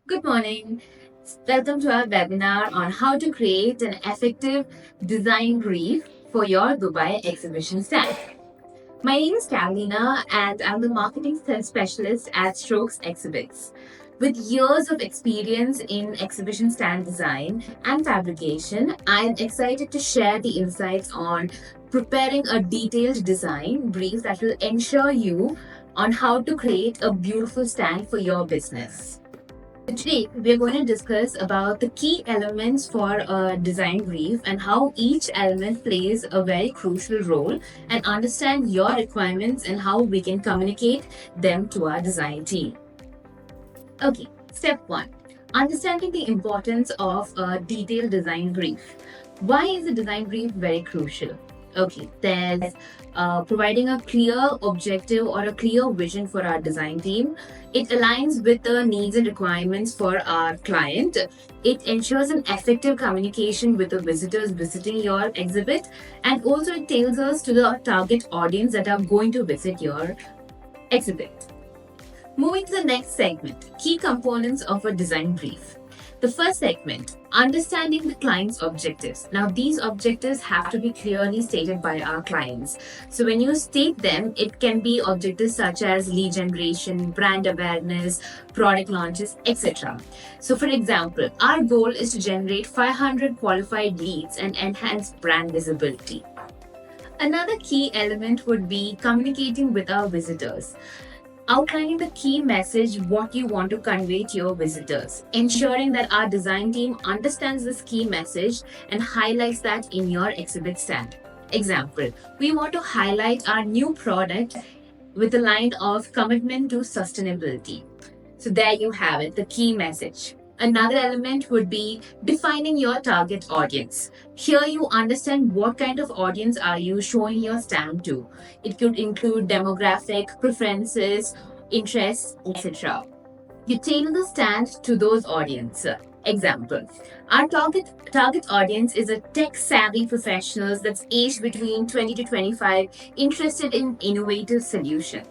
Good morning. Welcome to our webinar on how to create an effective design brief for your Dubai exhibition stand. My name is Carolina and I'm the marketing specialist at Strokes Exhibits. With years of experience in exhibition stand design and fabrication, I'm excited to share the insights on preparing a detailed design brief that will ensure you on how to create a beautiful stand for your business. Today, we're going to discuss about the key elements for a design brief and how each element plays a very crucial role and understand your requirements and how we can communicate them to our design team. Okay, step one, understanding the importance of a detailed design brief. Why is a design brief very crucial? Okay, there's providing a clear objective or a clear vision for our design team. It aligns with the needs and requirements for our client. It ensures an effective communication with the visitors visiting your exhibit, and also it tails us to the target audience that are going to visit your exhibit. Moving to the next segment, key components of a design brief. The first segment, understanding the client's objectives. Now, these objectives have to be clearly stated by our clients. So, when you state them, it can be objectives such as lead generation, brand awareness, product launches, etc. So, for example, our goal is to generate 500 qualified leads and enhance brand visibility. Another key element would be communicating with our visitors, outlining the key message, what you want to convey to your visitors, ensuring that our design team understands this key message and highlights that in your exhibit stand. Example, we want to highlight our new product with a line of commitment to sustainability. So there you have it, the key message. Another element would be defining your target audience. Here you understand what kind of audience are you showing your stand to. It could include demographic, preferences, interests, etc. You tailor the stand to those audience. Example, our target audience is a tech-savvy professionals that's aged between 20 to 25, interested in innovative solutions.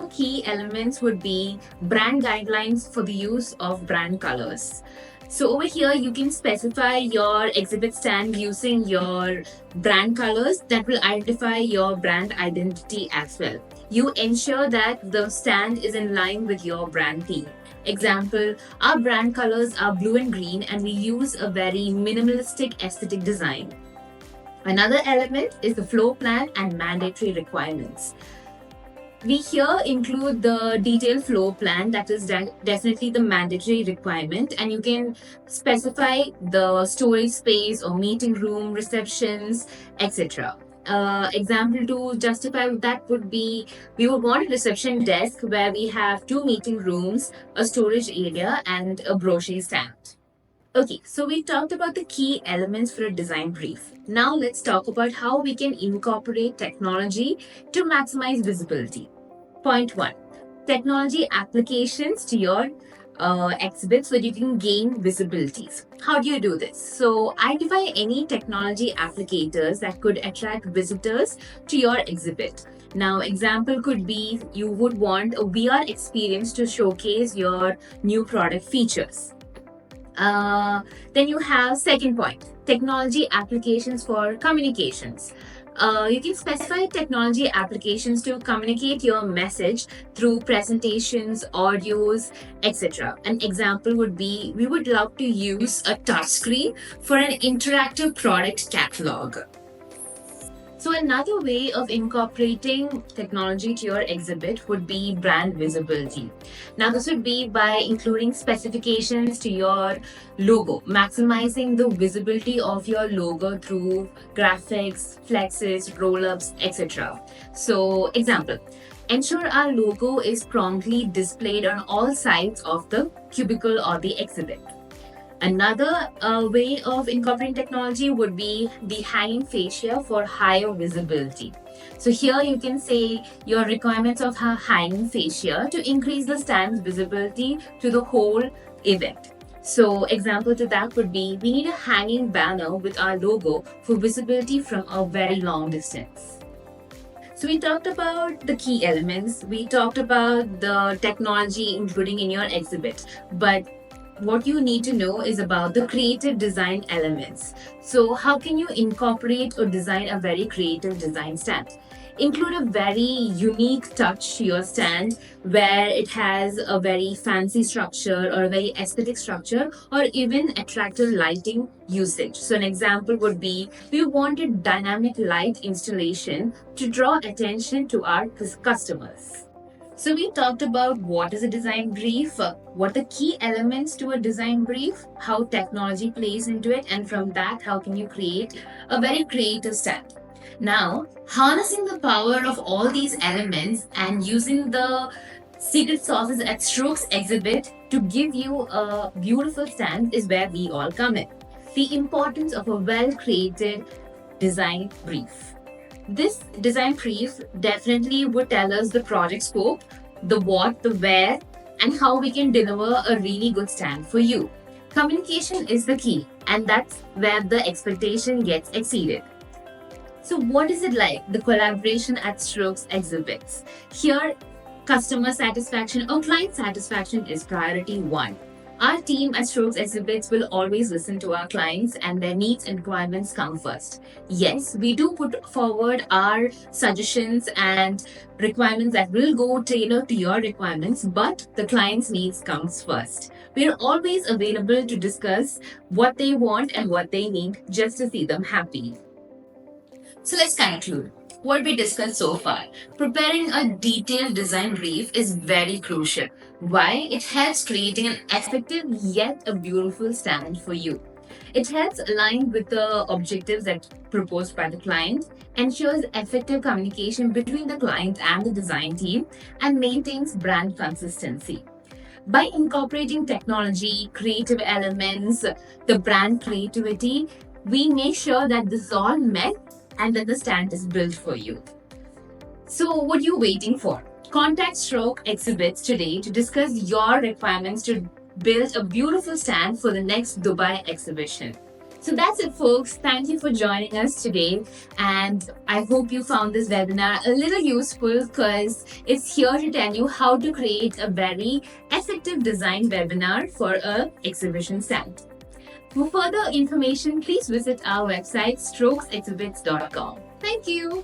Key elements would be brand guidelines for the use of brand colors. So over here, you can specify your exhibit stand using your brand colors that will identify your brand identity as well. You ensure that the stand is in line with your brand theme. Example, our brand colors are blue and green and we use a very minimalistic aesthetic design. Another element is the floor plan and mandatory requirements. We here include the detailed floor plan that is definitely the mandatory requirement, and you can specify the storage space or meeting room, receptions, etc. Example to justify that would be we would want a reception desk where we have two meeting rooms, a storage area, and a brochure stand. Okay, so we talked about the key elements for a design brief. Now let's talk about how we can incorporate technology to maximize visibility. Point one, technology applications to your exhibit so that you can gain visibilities. How do you do this? So identify any technology applicators that could attract visitors to your exhibit. Now, example could be you would want a VR experience to showcase your new product features. Then you have second point, technology applications for communications. You can specify technology applications to communicate your message through presentations, audios, etc. An example would be we would love to use a touchscreen for an interactive product catalog. So another way of incorporating technology to your exhibit would be brand visibility. Now this would be by including specifications to your logo, maximizing the visibility of your logo through graphics, flexes, roll-ups, etc. So example, ensure our logo is promptly displayed on all sides of the cubicle or the exhibit. Another way of incorporating technology would be the hanging fascia for higher visibility. So here you can say your requirements of hanging fascia to increase the stand's visibility to the whole event. So example to that would be we need a hanging banner with our logo for visibility from a very long distance. So we talked about the key elements, we talked about the technology including in your exhibit, but what you need to know is about the creative design elements. So, how can you incorporate or design a very creative design stand? Include a very unique touch to your stand where it has a very fancy structure or a very aesthetic structure or even attractive lighting usage. So, an example would be we wanted dynamic light installation to draw attention to our customers. So we talked about what is a design brief, what are the key elements to a design brief, how technology plays into it, and from that, how can you create a very creative stand. Now, harnessing the power of all these elements and using the secret sauces at Strokes exhibit to give you a beautiful stand is where we all come in. The importance of a well created design brief. This design brief definitely would tell us the project scope, the what, the where, and how we can deliver a really good stand for you. Communication is the key, and that's where the expectation gets exceeded. So, what is it like, the collaboration at Strokes exhibits? Here, customer satisfaction or client satisfaction is priority one. Our team at Strokes exhibits will always listen to our clients and their needs and requirements come first. Yes, we do put forward our suggestions and requirements that will go tailored to your requirements, but the client's needs comes first. We are always available to discuss what they want and what they need just to see them happy. So let's conclude what we discussed so far. Preparing a detailed design brief is very crucial. Why? It helps creating an effective yet a beautiful stand for you. It helps align with the objectives that proposed by the client, ensures effective communication between the client and the design team, and maintains brand consistency. By incorporating technology, creative elements, the brand creativity, we make sure that this is all met and then the stand is built for you. So, what are you waiting for? Contact Stroke Exhibits today to discuss your requirements to build a beautiful stand for the next Dubai exhibition. So that's it, folks. Thank you for joining us today. And I hope you found this webinar a little useful because it's here to tell you how to create a very effective design webinar for an exhibition stand. For further information, please visit our website strokesexhibits.com. Thank you.